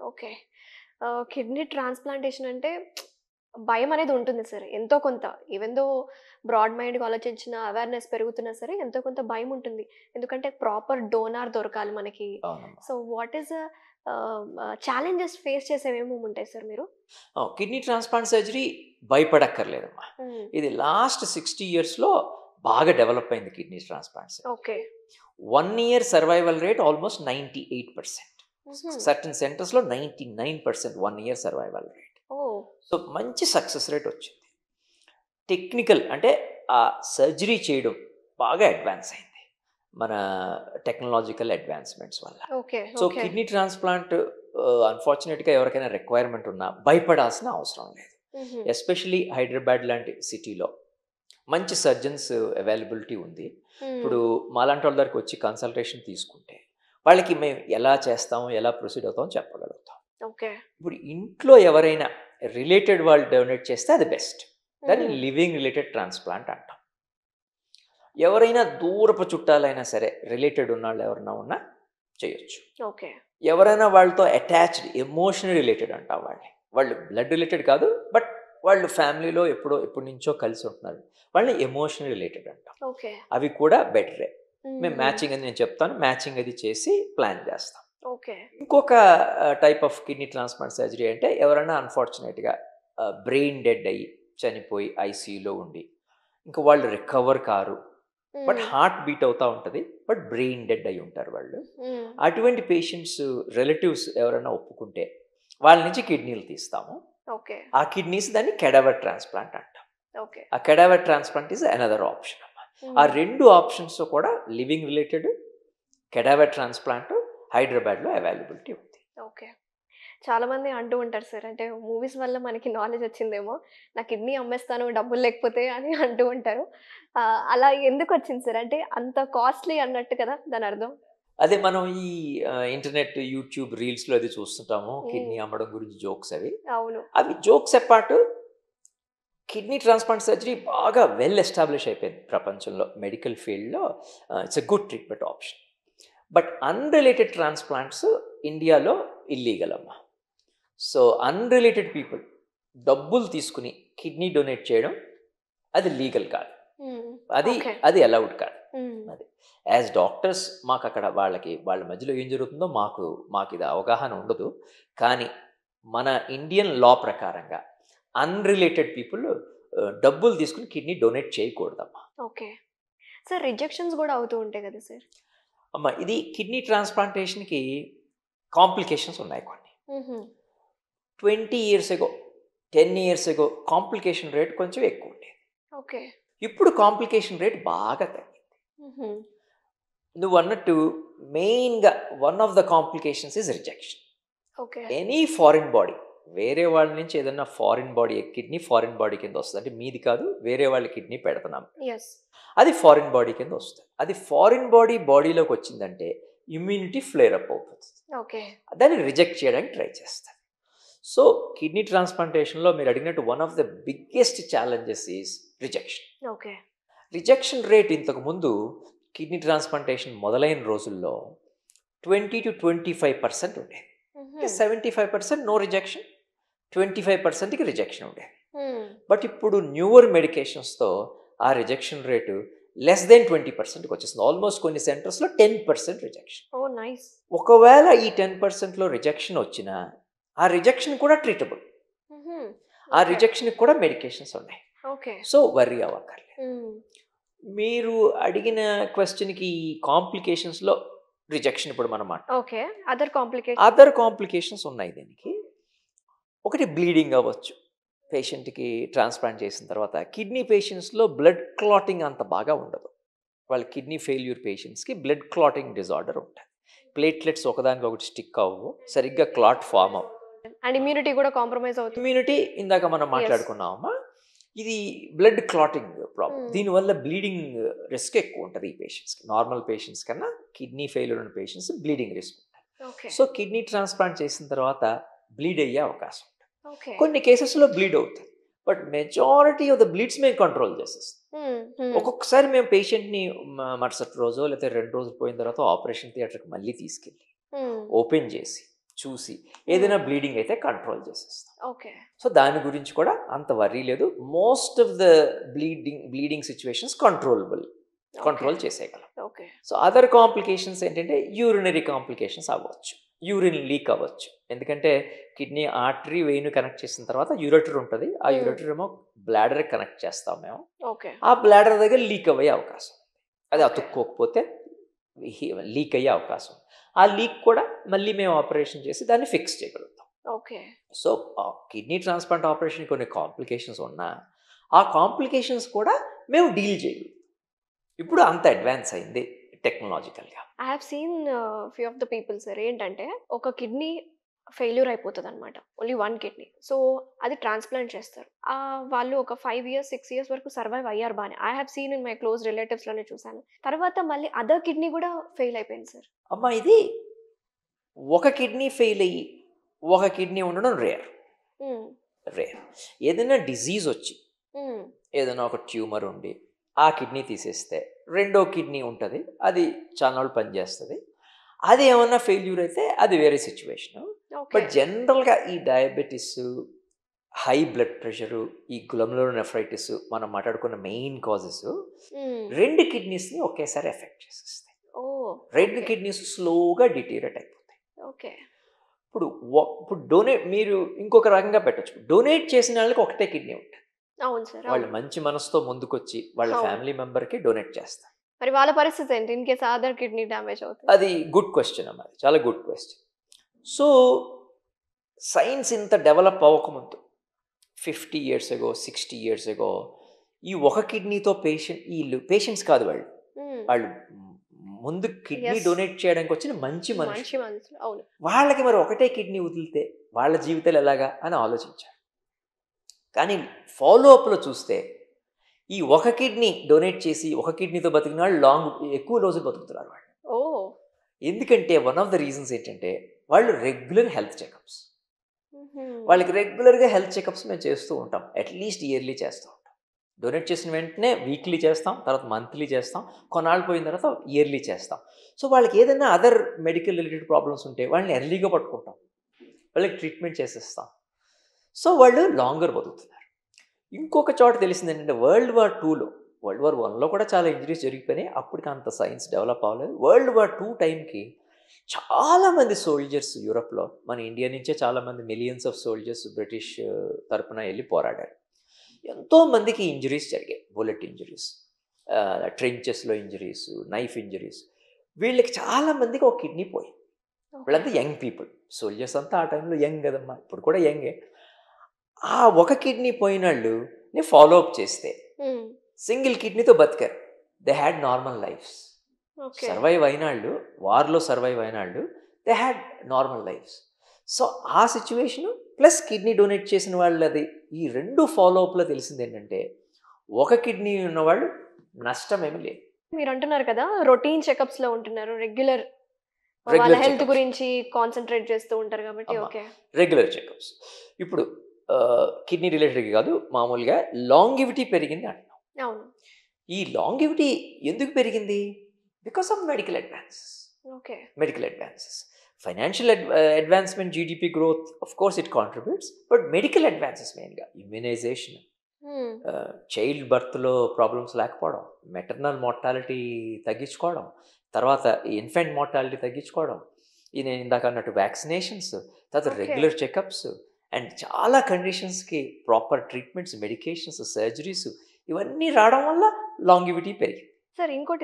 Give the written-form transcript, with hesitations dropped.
Okay. Kidney transplantation అంటే భయమనేది ఉంటుంది సరే. ఎంతో కొంత. ఈవెన్ దో బ్రాడ్ మైండ్‌గా ఆలోచించిన అవేర్‌నెస్ పెరుగుతున్నా సరే ఎంతో కొంత భయముంటుంది. ఎందుకంటే ప్రాపర్ డోనార్ దొరకాలి మనకి. అవునమ్మా. So, what is challenges face చేసేవేమేముంటాయి సార్ మీరు? కిడ్నీ ట్రాన్స్‌ప్లాంట్ సర్జరీ భయపడక్కర్లేదమ్మా. హ్మ్. ఇది లాస్ట్ 60 ఇయర్స్‌లో బాగా డెవలప్ అయింది kidney transplant surgery. Okay. 1 year survival rate almost 98%. హుహు. సర్టెన్ సెంటర్స్‌లో 99% 1 year survival rate. Oh! So, మంచి సక్సెస్ రేట్ వచ్చింది. టెక్నికల్ అంటే ఆ సర్జరీ చేయడం బాగా అడ్వాన్స్ అయింది. మన టెక్నాలజికల్ అడ్వాన్స్‌మెంట్స్ వల్ల. Okay. So, okay. Kidney transplant అన్‌ఫార్చునేట్‌గా ఎవరికైనా రిక్వైర్మెంట్ ఉన్నా భయపడాల్సిన అవసరం లేదు. హుహు. ఎస్పెషల్లీ హైదరాబాద్ లాంటి సిటీలో మంచి సర్జన్స్ అవైలబిలిటీ ఉంది. హ్మ్. ఇప్పుడు మాలాంటోళ్ళ దగ్గరికొచ్చి కన్సల్టేషన్ తీసుకుంటే, వాళ్ళకి మేము ఎలా చేస్తాము, ఎలా ప్రొసీడ్ అవుతామో చెప్పగలుగుతాం. ఓకే. ఇప్పుడు ఇంట్లో ఎవరైనా రిలేటెడ్ వాళ్ళు డొనేట్ చేస్తే అది బెస్ట్. దాన్ని హ్మ్. లివింగ్ రిలేటెడ్ ట్రాన్స్‌ప్లాంట్ అంటాం. ఎవరైనా దూరపు చుట్టాలైనా సరే, రిలేటెడ్ ఉన్నోళ్ళు ఎవరైనా ఉన్నా చేయొచ్చు. ఓకే. ఎవరైనా వాళ్ళతో అటాచ్డ్ ఎమోషనల్ రిలేటెడ్ అంటాం వాళ్ళని. వాళ్ళు బ్లడ్ రిలేటెడ్ కాదు. బట్ వాళ్ళు ఫ్యామిలీలో ఎప్పటినుంచో కలిసి ఉంటున్నారు. వాళ్ళని ఎమోషనల్ రిలేటెడ్ అంటాం. ఓకే. అవి కూడా బెటరే. మేము హుహు. మ్యాచింగ్ అని నేను చెప్తాను. మ్యాచింగ్ అది చేసి ప్లాన్ చేస్తాం. ఓకే. ఇంకొక type of kidney transplant surgery అంటే ఎవరైనా అన్‌ఫార్చునేట్‌గా బ్రెయిన్ డెడ్ అయ్యి చనిపోయి ఐసీయూలో ఉండి, ఇంక వాళ్ళు రికవర్ కారు. బట్ హ్మ్. హార్ట్ బీట్ అవుతా ఉంటది. బట్ బ్రెయిన్ డెడ్ అయ్యి ఉంటారు వాళ్ళు. హ్మ్. అటువంటి పేషెంట్స్ రిలేటివ్స్ ఎవరైనా ఒప్పుకుంటే వాళ్ళ నుంచి కిడ్నీలు తీస్తాము. ఓకే. ఆ కిడ్నీస్ దాన్ని కెడావర్ ట్రాన్స్‌ప్లాంట్ అంటాం. ఓకే. ఆ cadaver transplant is another option అన్నమాట. ఆ హ్మ్. 2 ఆప్షన్స్ కూడా లివింగ్ రిలేటెడ్ కెడావర్ ట్రాన్స్‌ప్లాంట్ హైదరాబాద్‌లో అవైలబిలిటీ ఉంది. ఓకే. చాలామంది అంటూ ఉంటారు సార్. అంటే మూవీస్ వల్ల మనకి నాలెడ్జ్ వచ్చిందేమో. నా కిడ్నీ అమ్మేస్తాను డబ్బులు లేకపోతే అని అంటూ ఉంటారు. అలా ఎందుకొచ్చింది సార్? అంటే అంత కాస్ట్‌లీ అన్నట్టు కదా దానర్థం? అదే మనం ఈ ఇంటర్నెట్, యూట్యూబ్ రీల్స్‌లో అది చూస్తుంటాము. హ్మ్. కిడ్నీ అమ్మడం గురించి జోక్స్ అవి. అవును. అవి jokes apart kidney transplant surgery బాగా వెల్ ఎస్టాబ్లిష్ అయిపోయింది ప్రపంచంలో. మెడికల్ ఫీల్డ్‌లో it's a good treatment option. But unrelated transplants ఇండియాలో ఇల్లీగల్ అమ్మా. సో, అన్‌రిలేటెడ్ పీపుల్ డబ్బులు తీసుకొని కిడ్నీ డొనేట్ చేయడం అది లీగల్ కాదు. హ్మ్. అది ఓకే. అది అలౌడ్ కాదు. హ్మ్. అది. యాస్ డాక్టర్స్ మాకక్కడ వాళ్ళ మధ్యలో ఏం జరుగుతుందో మాకిది అవగాహన ఉండదు. కానీ మన ఇండియన్ లా ప్రకారంగా అన్‌రిలేటెడ్ పీపుల్ డబ్బులు తీసుకొని కిడ్నీ డొనేట్ చేయకూడదమ్మా. ఓకే. సార్ రిజెక్షన్స్ గూడా అవుతూ ఉంటాయి గదా సార్? అమ్మ ఇది కిడ్నీ ట్రాన్స్‌ప్లాంటేషన్‌కి కాంప్లికేషన్స్ ఉన్నాయి కొన్ని. హుహు. 20 years ago, 10 years ago complication rate కొంచెం ఎక్కువుండేది. ఓకే. ఇప్పుడు కాంప్లికేషన్ రేట్ బాగా తగ్గింది. హుహు. నువ్వన్నట్టు మెయిన్‌గా one of the complications is rejection. Okay. Any foreign body వేరే వాళ్ళ నుంచి ఏదన్నా foreign body kidney foreign body కింద వస్తది. అంటే మీది కాదు వేరే వాళ్ళ కిడ్నీ పెడుతున్నాం. యెస్. అది ఫారిన్ బాడీ కింద వస్తది. అది ఫారిన్ బాడీ బాడీలోకొచ్చిందంటే ఇమ్యూనిటీ ఫ్లేర్ అప్ అవుతుంది. ఓకే. దాన్ని రిజెక్ట్ చేయడానికి ట్రై చేస్తది. సో, కిడ్నీ ట్రాన్స్‌ప్లాంటేషన్‌లో మీరు అడిగినట్టు one of the biggest challenges is rejection. Okay. Rejection rate ఇంతకుముందు కిడ్నీ ట్రాన్స్‌ప్లాంటేషన్ మొదలైన రోజుల్లో 20-25% ఉండేది. హుహు. అంటే 75% నో రిజెక్షన్. 25%కి రిజెక్షన్ ఉండేది. హ్మ్. బట్ ఇప్పుడు న్యూవర్ మెడికేషన్స్‌తో ఆ రిజెక్షన్ రేటు లెస్ దెన్ 20%కి వచ్చేసింది. ఆల్మోస్ట్ కొన్ని సెంటర్స్‌లో 10% రిజెక్షన్. ఓహ్! నైస్. ఒకవేళ ఈ 10%లో రిజెక్షన్ వచ్చినా, ఆ రిజెక్షన్ కూడా ట్రీటబుల్. హుహు. ఆ ఓకే. రిజెక్షన్‌కి కూడా మెడికేషన్స్ ఉన్నాయి. ఓకే. సో, వర్రీ అవ్వక్కర్లేదు. హ్మ్. మీరు అడిగిన క్వెషన్‌కి కాంప్లికేషన్స్‌లో రిజెక్షన్ ఇప్పుడు మనం okay. Other complication other complications ఉన్నాయి దీనికి. ఒకటి బ్లీడింగ్ అవ్వచ్చు. పేషెంట్‌కి ట్రాన్స్‌ప్లాంట్ చేసిన తర్వాత. కిడ్నీ పేషెంట్స్‌లో బ్లడ్ క్లాటింగ్ అంత బాగా ఉండదు. వాళ్ళ కిడ్నీ ఫెయిల్యూర్ పేషెంట్స్‌కి బ్లడ్ క్లాటింగ్ డిజార్డర్ ఉంటది. ప్లేట్లెట్స్ ఒకదానికొకటి స్టిక్ అవ్వవు. సరిగ్గా క్లాట్ ఫార్మ్ అవ్వదు. అండ్ ఇమ్యూనిటీ గూడా కాంప్రమైజ్ అవుతుంది. ఇమ్యూనిటీ ఇందాక మనం యెస్. మాట్లాడుకున్నామమ్మా. ఇది బ్లడ్ క్లాటింగ్ ప్రాబ్లమ్. హ్మ్. దీనివల్ల బ్లీడింగ్ రిస్క్ ఎక్కువుంటది ఈ పేషెంట్స్‌కి. నార్మల్ పేషెంట్స్ కన్నా కిడ్నీ ఫెయిల్యూర్ ఉన్న పేషెంట్స్ బ్లీడింగ్ రిస్క్ ఉంటది. ఓకే. సో, కిడ్నీ ట్రాన్స్‌ప్లాంట్ చేసిన తర్వాత బ్లీడ్ అయ్యే అవకాశం ఉంటది. ఓకే. కొన్ని కేసెస్‌లో బ్లీడ్ అవుతది. But majority of the bleeds మేము కంట్రోల్ చేసేస్తాం. హ్మ్. హ్మ్. ఒక్కొక్కసారి మేము పేషెంట్‌ని మరుసటి రోజో లేతే 2 రోజులు పోయిన తర్వాత ఆపరేషన్ థియేటర్‌కి మళ్ళీ తీసుకెళ్ళి, హ్మ్. ఓపెన్ చేసి, చూసి ఏదైనా బ్లీడింగ్ అయితే కంట్రోల్ చేసేస్తాం. ఓకే. సో దాని గురించి కూడా అంత వర్రీ లేదు. Most of the bleeding situations control చేసేయగలం. ఓకే. సో అదర్ కాంప్లికేషన్స్ ఏంటంటే యూరినరీ కాంప్లికేషన్స్ అవ్వచ్చు, యూరిన్ లీక్ అవ్వచ్చు. ఎందుకంటే కిడ్నీ ఆర్టరీ వెయిన్ కనెక్ట్ చేసిన తర్వాత యూరెటర్ ఉంటుంది, ఆ యూరెటర్ ఏమో బ్లాడర్ కనెక్ట్ చేస్తాం మేము. ఓకే. ఆ బ్లాడర్ దగ్గర లీక్ అయ్యే అవకాశం, అది Okay. అతుక్కోకపోతే లీక్ అయ్యే అవకాశం. ఆ లీక్ కూడా మళ్ళీ మేము ఆపరేషన్ చేసి దాన్ని ఫిక్స్ చేయగలుగుతాం. Okay. So kidney transplant operation కొన్ని కాంప్లికేషన్స్ ఉన్నా ఆ కాంప్లికేషన్స్ కూడా మేము డీల్ చేయగలుగుతాం. ఇప్పుడు అంత అడ్వాన్స్ అయింది టెక్నాలజికల్గా. I have seen few of the people sir ఏంటంటే ఒక కిడ్నీ ఫెయిల్యూర్ అయిపోతుంది అనమాట, ఓన్లీ 1 కిడ్నీ. సో అది ట్రాన్స్ప్లాంట్ చేస్తారు. వాళ్ళు ఒక 5 years 6 years వరకు సర్వైవ్ అయ్యారు బాగానే. I have seen in my close రిలేటివ్స్లోనే చూశాను. తర్వాత మళ్ళీ అదర్ కిడ్నీ కూడా ఫెయిల్ అయిపోయింది సార్. అమ్మా ఇది ఒక కిడ్నీ ఫెయిల్ అయ్యి ఒక కిడ్నీ ఉండడం రేర్. ఏదైనా డిజీజ్ వచ్చి ఏదైనా ఒక ట్యూమర్ ఉండి ఆ కిడ్నీ తీసేస్తే రెండో కిడ్నీ ఉంటుంది, అది చాలా నాళ్ళు పనిచేస్తుంది. అది ఏమన్నా ఫెయిల్యూర్ అయితే అది వేరే సిచ్యువేషను. బట్ జనరల్గా ఈ డయాబెటీస్, హై బ్లడ్ ప్రెషరు, ఈ గ్లోమెరులోనెఫ్రైటిస్ మనం మాట్లాడుకున్న మెయిన్ కాజెస్ 2 కిడ్నీస్ని ఒకేసారి ఎఫెక్ట్ చేసేస్తాయి. 2 కిడ్నీస్ స్లోగా డిటీరియట్ అయిపోతాయి. ఓకే. ఇప్పుడు డొనేట్ మీరు ఇంకొక రకంగా పెట్టచ్చు. డొనేట్ చేసిన వాళ్ళకి ఒకటే కిడ్నీ ఉంటుంది. అవును సార్. వాళ్ళు మంచి మనసుతో ముందుకొచ్చి వాళ్ళ ఫ్యామిలీ మెంబర్కి డొనేట్ చేస్తారు. మరి వాళ్ళ పరిస్థితి ఏంటి in case other kidney damage అవుతుంది? అది గుడ్ క్వశ్చన్ అమ్మా, చాలా గుడ్ క్వశ్చన్. సో సైన్స్ ఇంత develop అవ్వకముందు 50 years ago 60 years ago ఈ ఒక కిడ్నీతో పేషెంట్స్ కాదు, వాళ్ళు ముందు కిడ్నీ డొనేట్ చేయడానికి వచ్చిన మంచి మనిషి. అవును. వాళ్ళకి మరి ఒకటే కిడ్నీ వదిలితే వాళ్ళ జీవితాలు ఎలాగా అని ఆలోచించారు. కానీ ఫాలోఅప్లో చూస్తే ఈ ఒక కిడ్నీ డొనేట్ చేసి ఒక కిడ్నీతో బతికిన వాళ్ళు ఎక్కువ రోజులు బతుకుతున్నారు వాళ్ళు. ఎందుకంటే వన్ ఆఫ్ ద రీజన్స్ ఏంటంటే వాళ్ళు రెగ్యులర్ హెల్త్ చెకప్స్, వాళ్ళకి రెగ్యులర్గా హెల్త్ చెకప్స్ మేము చేస్తూ ఉంటాం. అట్లీస్ట్ ఇయర్లీ చేస్తూ ఉంటాం. డొనేట్ చేసిన వెంటనే వీక్లీ చేస్తాం, తర్వాత మంత్లీ చేస్తాం, కొన్నాళ్ళు పోయిన తర్వాత ఇయర్లీ చేస్తాం. సో వాళ్ళకి ఏదైనా అదర్ మెడికల్ రిలేటెడ్ ప్రాబ్లమ్స్ ఉంటే వాళ్ళని ఎర్లీగా పట్టుకుంటాం, వాళ్ళకి ట్రీట్మెంట్ చేసేస్తాం. సో వాళ్ళు లాంగర్ బతుకుతున్నారు. ఇంకొక చోట తెలిసింది ఏంటంటే World War IIలో, World War Iలో కూడా చాలా ఇంజరీస్ జరిగిపోయినాయి. అప్పటికి అంత సైన్స్ డెవలప్ అవ్వలేదు. World War II టైంకి చాలామంది సోల్జర్స్ యూరప్లో, మన ఇండియా నుంచే చాలామంది మిలియన్స్ ఆఫ్ సోల్జర్స్ బ్రిటిష్ తరపున వెళ్ళి పోరాడారు. ఎంతోమందికి ఇంజరీస్ జరిగాయి, బుల్లెట్ ఇంజరీస్, ట్రెంచెస్లో ఇంజరీస్, నైఫ్ ఇంజరీస్. వీళ్ళకి చాలామందికి ఒక కిడ్నీ పోయింది. వీళ్ళంతా యంగ్ పీపుల్, సోల్జర్స్ అంతా ఆ టైంలో యంగ్ కదమ్మా, ఇప్పుడు కూడా యంగే. ఆ ఒక కిడ్నీ పోయిన వాళ్ళని ఫాలోఅప్ చేస్తే సింగిల్ కిడ్నీతో బతికారు. They had normal lifes. Survive అయినాళ్ళు, వార్లో సర్వైవ్ అయినాళ్ళు, they had normal lifes. So ఆ సిచ్యువేషను ప్లస్ కిడ్నీ డొనేట్ చేసిన వాళ్ళది, ఈ 2 ఫాలోఅప్లో తెలిసింది ఏంటంటే ఒక కిడ్నీ ఉన్నవాళ్ళు నష్టం ఏమీ లేదు. మీరు అంటున్నారు కదా రొటీన్ చెకప్స్లో ఉంటున్నారు, రెగ్యులర్ వాళ్ళ హెల్త్ గురించి కాన్సన్ట్రేట్ చేస్తూ ఉంటారు కాబట్టి. ఓకే. Regular checkups. ఇప్పుడు కిడ్నీ రిలేటెడ్ కాదు, మామూలుగా లాంగివిటీ పెరిగింది అంటున్నాం. అవును. ఈ లాంగివిటీ ఎందుకు పెరిగింది? Because of medical advances. Okay. Medical advances, financial advancement, GDP growth, of course it contributes, but medical advances మెయిన్గా ఇమ్యునైజేషన్, చైల్డ్ బర్త్లో ప్రాబ్లమ్స్ లేకపోవడం, మెటర్నల్ మార్టాలిటీ తగ్గించుకోవడం, తర్వాత ఇన్ఫెంట్ మార్టాలిటీ తగ్గించుకోవడం, నేను ఇందాక అన్నట్టు వ్యాక్సినేషన్స్, తర్వాత రెగ్యులర్ చెకప్స్ అండ్ చాలా కండిషన్స్కి ప్రాపర్ ట్రీట్మెంట్స్, మెడికేషన్స్, సర్జరీస్, ఇవన్నీ రావడం వల్ల లాంగివిటీ పెరిగింది. సార్ ఇంకోటి